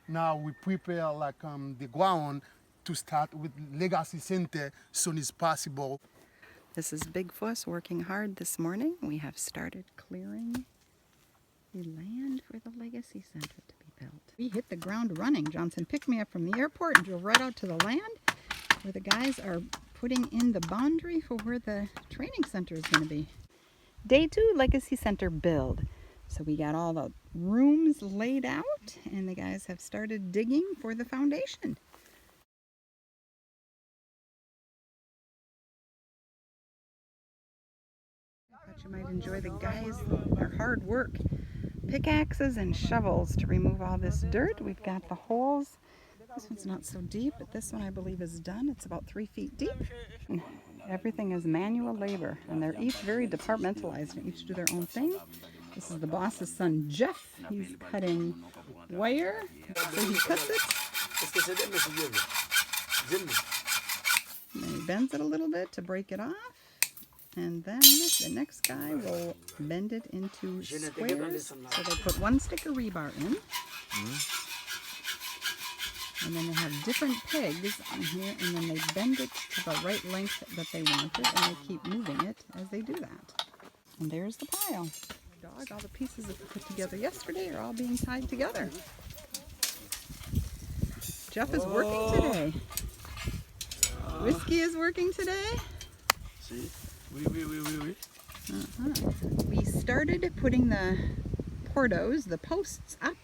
Now we prepare like the ground to start with legacy center soon as possible. This is Big Fuss working hard this morning. We have started clearing the land for the Legacy Center to be built. We hit the ground running. Johnson picked me up from the airport and drove right out to the land where the guys are putting in the boundary for where the training center is going to be. Day 2 Legacy Center build. So we got all the rooms laid out and the guys have started digging for the foundation. I thought you might enjoy the guys, their hard work. Pickaxes and shovels to remove all this dirt. We've got the holes. This one's not so deep, but this one I believe is done. It's about 3 feet deep. And everything is manual labor, and they're each very departmentalized and each do their own thing. This is the boss's son, Jeff. He's cutting wire. So he cuts it. And then he bends it a little bit to break it off. And then the next guy will bend it into squares. So they put 1 stick of rebar in. And then they have different pegs on here, and then they bend it to the right length that they want it, and they keep moving it as they do that. And there's the pile. Dog, all the pieces that we put together yesterday are all being tied together. Jeff is working today. Whiskey is working today. We started putting the portos, the posts, up,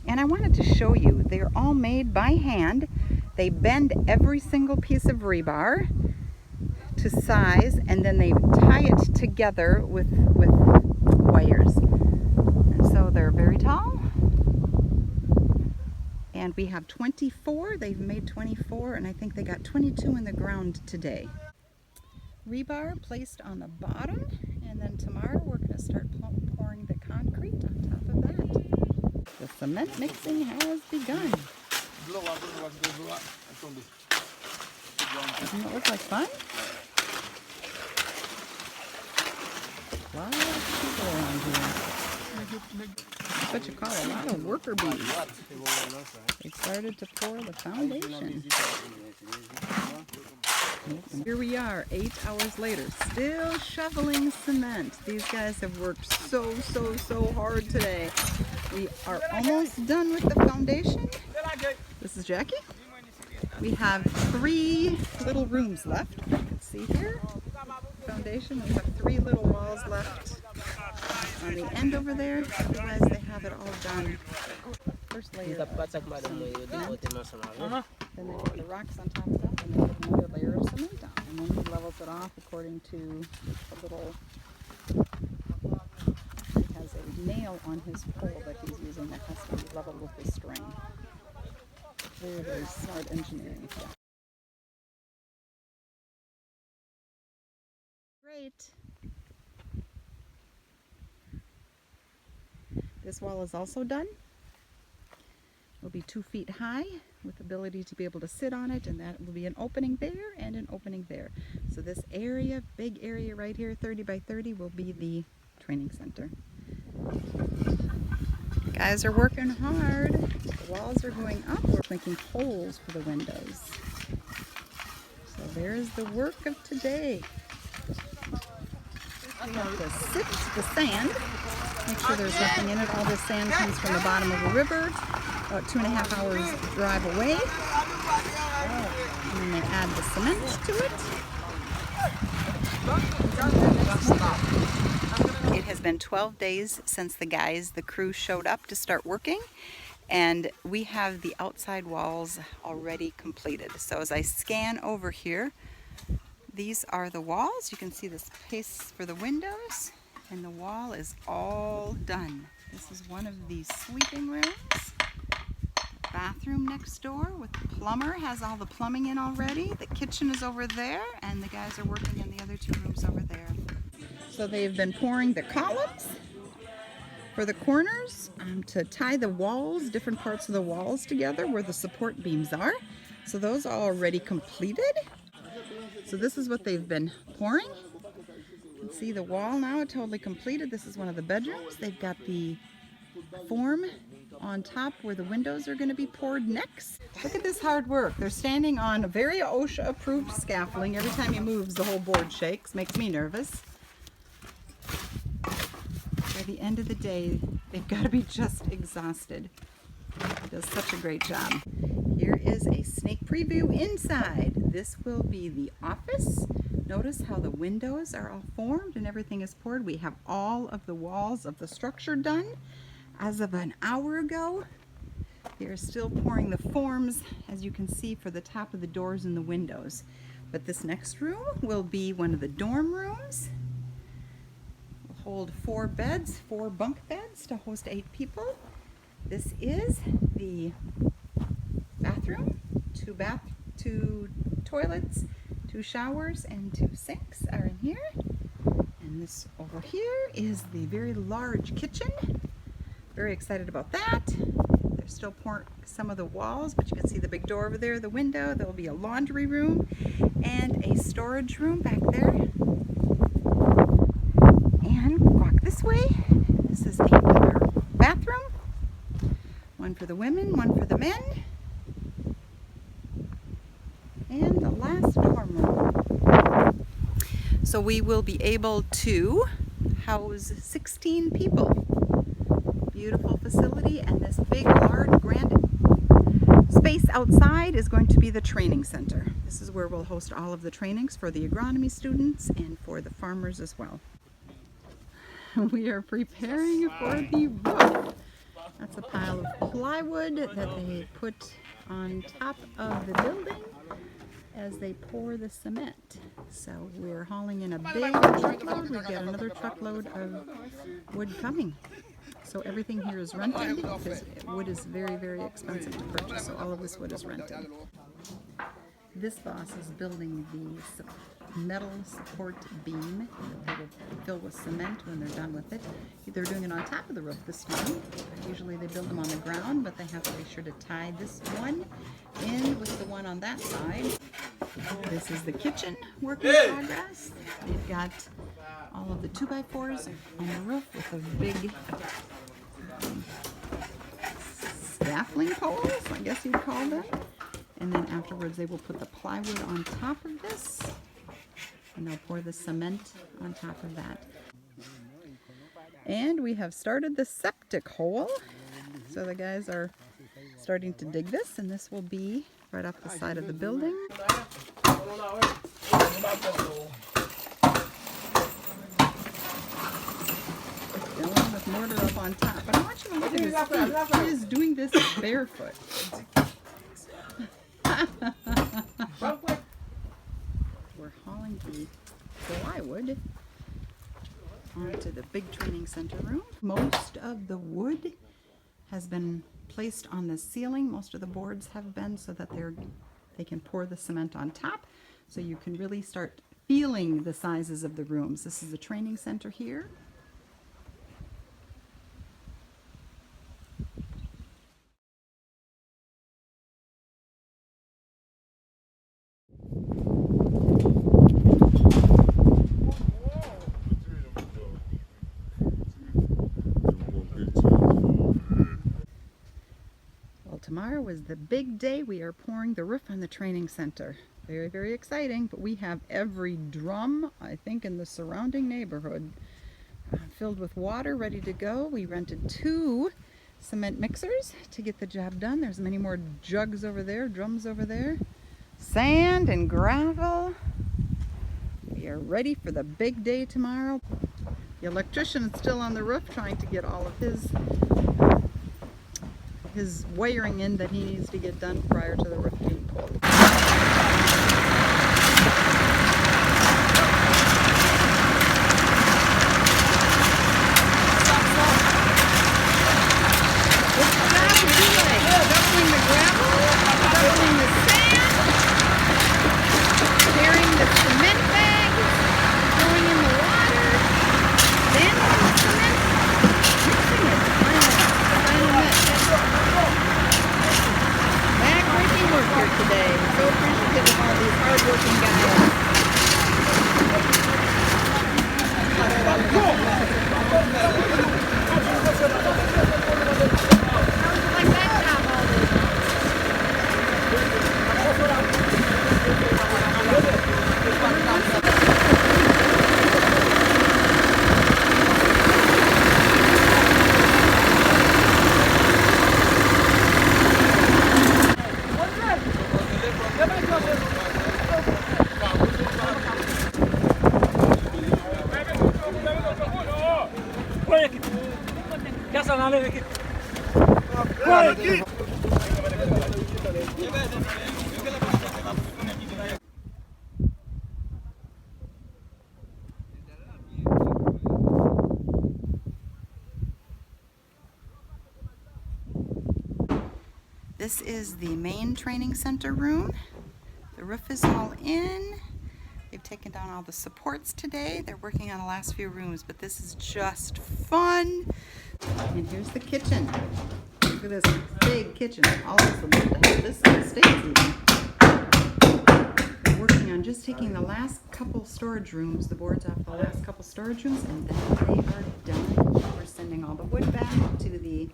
and I wanted to show you. They're all made by hand. They bend every single piece of rebar to size, and then they tie it together with wires. And so they're very tall. And we have 24. They've made 24, and I think they got 22 in the ground today. Rebar placed on the bottom, and then tomorrow we're going to start pouring the concrete on top of that. The cement mixing has begun. Doesn't it look like fun? A lot of people around here. That's what you call a lot of worker bees. They started to pour the foundation. Here we are, 8 hours later, still shoveling cement. These guys have worked so hard today. We are almost done with the foundation. This is Jackie. We have 3 little rooms left. You can see here. Foundation. We have 3 little walls left on the end over there. Otherwise, they have it all done. First layer of cement. Then they put the rocks on top of that, and they put another layer of cement on. And then he levels it off according to a little... He has a nail on his pole that he's using that has to be leveled with the string. Very smart engineering. Great. This wall is also done. It'll be 2 feet high with the ability to be able to sit on it, and that will be an opening there and an opening there. So this area, big area right here, 30 by 30, will be the training center. Guys are working hard. The walls are going up. We're making holes for the windows. So there's the work of today. We have to sift the sand, make sure there's nothing in it. All this sand comes from the bottom of a river, about 2.5 hours drive away. And then they add the cement to it. It has been 12 days since the crew showed up to start working, and we have the outside walls already completed. So as I scan over here, these are the walls. You can see the space for the windows, and the wall is all done. This is one of the sleeping rooms. Bathroom next door with the plumber, has all the plumbing in already. The kitchen is over there, and the guys are working in the other 2 rooms over there. So they've been pouring the columns for the corners to tie the walls, different parts of the walls together where the support beams are. So those are already completed. So this is what they've been pouring. You can see the wall now totally completed. This is one of the bedrooms. They've got the form on top where the windows are going to be poured next. Look at this hard work. They're standing on a very OSHA approved scaffolding. Every time he moves, the whole board shakes. Makes me nervous. By the end of the day, they've got to be just exhausted. He does such a great job. Here is a sneak preview inside. This will be the office. Notice how the windows are all formed and everything is poured. We have all of the walls of the structure done as of an hour ago. They are still pouring the forms, as you can see, for the top of the doors and the windows. But this next room will be one of the dorm rooms. We'll hold 4 beds, 4 bunk beds to host 8 people. This is the bathroom, 2 toilets, 2 showers, and 2 sinks are in here. And this over here is the very large kitchen. Very excited about that. They're still pouring some of the walls, but you can see the big door over there, the window. There will be a laundry room and a storage room back there. And walk this way. This is another bathroom. One for the women, one for the men. And the last dorm room. So we will be able to house 16 people. Beautiful facility, and this big, large, grand space outside is going to be the training center. This is where we'll host all of the trainings for the agronomy students and for the farmers as well. We are preparing for the roof. That's a pile of plywood that they put on top of the building as they pour the cement. So we're hauling in a big truckload. We've got another truckload of wood coming. So everything here is rented because wood is very, very expensive to purchase. So all of this wood is rented. This boss is building the metal support beam that they will fill with cement when they're done with it. They're doing it on top of the roof this time. Usually they build them on the ground, but they have to be sure to tie this one in with the one on that side. This is the kitchen work in progress. They've got all of the 2x4s on the roof with a big scaffolding poles, I guess you'd call them. And then afterwards they will put the plywood on top of this, and they'll pour the cement on top of that. And we have started the septic hole. So the guys are starting to dig this, and this will be right off the side of the building. Filling with mortar up on top. But I want you to look at his feet. He is doing this barefoot. We're hauling the plywood onto the big training center room. Most of the wood has been placed on the ceiling. Most of the boards have been, so that they can pour the cement on top, so you can really start feeling the sizes of the rooms. This is the training center here. Tomorrow is the big day. We are pouring the roof on the training center. Very, very exciting, but we have every drum, I think, in the surrounding neighborhood filled with water, ready to go. We rented 2 cement mixers to get the job done. There's many more jugs over there, drums over there. Sand and gravel. We are ready for the big day tomorrow. The electrician is still on the roof trying to get all of his wiring in that he needs to get done prior to the roof being pulled. Today. So appreciative of all these hard-working guys. This is the main training center room. The roof is all in. They've taken down all the supports today. They're working on the last few rooms, but this is just fun. And here's the kitchen. Look at this big kitchen. All of us would love to have this in the States even. They're working on just taking the last couple storage rooms, the boards off the last couple storage rooms, and then they are done. We're sending all the wood back to the